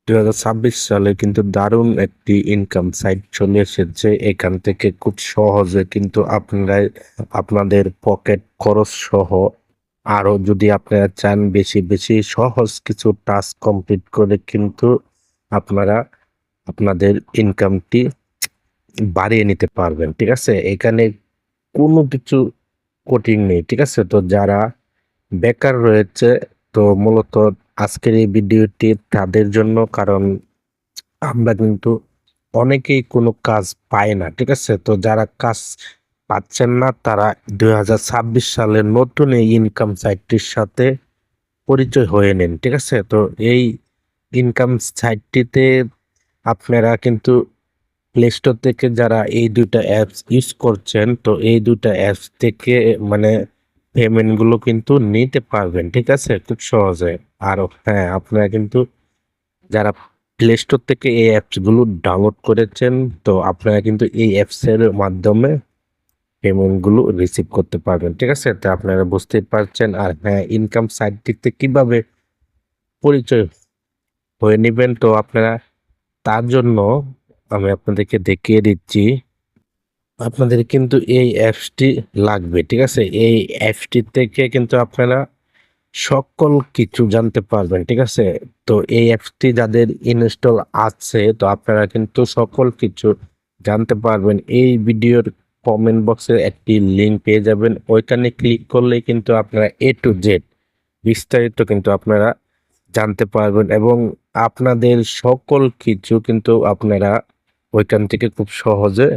2026 সালে কিন্তু দারুণ একটি ইনকাম সাইট চলে এসেছে। এখান থেকে খুব সহজে কিন্তু আপনারা আপনাদের পকেট খরচ সহ আরো যদি আপনারা চান বেশি বেশি সহজ কিছু টাস্ক কমপ্লিট করে কিন্তু আপনারা আপনাদের ইনকামটি বাড়িয়ে নিতে পারবেন। ঠিক আছে, এখানে কোনো কিছু কঠিন নেই। ঠিক আছে, তো যারা বেকার রয়েছে, তো মূলত আজকের এই ভিডিওটি তাদের জন্য, কারণ আমরা কিন্তু অনেকেই কোনো কাজ পায় না। ঠিক আছে, তো যারা কাজ পাচ্ছেন না তারা 2026 সালের নতুন এই ইনকাম সাইটটির সাথে পরিচয় হয়ে নিন। ঠিক আছে, তো এই ইনকাম সাইটটিতে আপনারা কিন্তু প্লে স্টোর থেকে যারা এই দুইটা অ্যাপস ইউজ করছেন, তো এই দুইটা অ্যাপস থেকে মানে পেমেন্ট গুলো কিন্তু নিতে পারবেন। ঠিক আছে, খুব সহজে। আর হ্যাঁ, আপনারা কিন্তু যারা প্লে স্টোর থেকে এই অ্যাপস গুলো ডাউনলোড করেছেন, তো আপনারা কিন্তু এই অ্যাপস এর মাধ্যমে পেমেন্ট গুলো রিসিভ করতে পারবেন। ঠিক আছে, তো আপনারা বুঝতেই পারছেন। আর হ্যাঁ, ইনকাম সাইটটিতে কিভাবে পরিচয় হয়ে নেবেন, তো আপনারা তার জন্য আমি আপনাদেরকে দেখিয়ে দিচ্ছি। আপনাদের কিন্তু এই অ্যাপসটি লাগবে। ঠিক আছে, এই অ্যাপসটি থেকে কিন্তু আপনারা সকল কিছু জানতে পারবেন। ঠিক আছে, তো এই অ্যাপসটি যাদের ইনস্টল আছে, তো আপনারা কিন্তু সকল কিছু জানতে পারবেন। এই ভিডিওর কমেন্ট বক্সে একটি লিংক পেয়ে যাবেন, ওইখানে ক্লিক করলে কিন্তু আপনারা A to Z বিস্তারিত কিন্তু আপনারা জানতে পারবেন এবং আপনাদের সকল কিছু কিন্তু আপনারা ওইখান থেকে খুব সহজে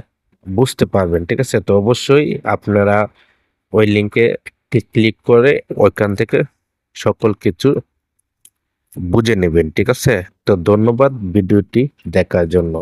বুঝতে পারবেন। ঠিক আছে, তো অবশ্যই আপনারা ওই লিংকে ক্লিক করে ওইখান থেকে সকল কিছু বুঝে নেবেন। ঠিক আছে, তো ধন্যবাদ ভিডিওটি দেখার জন্য।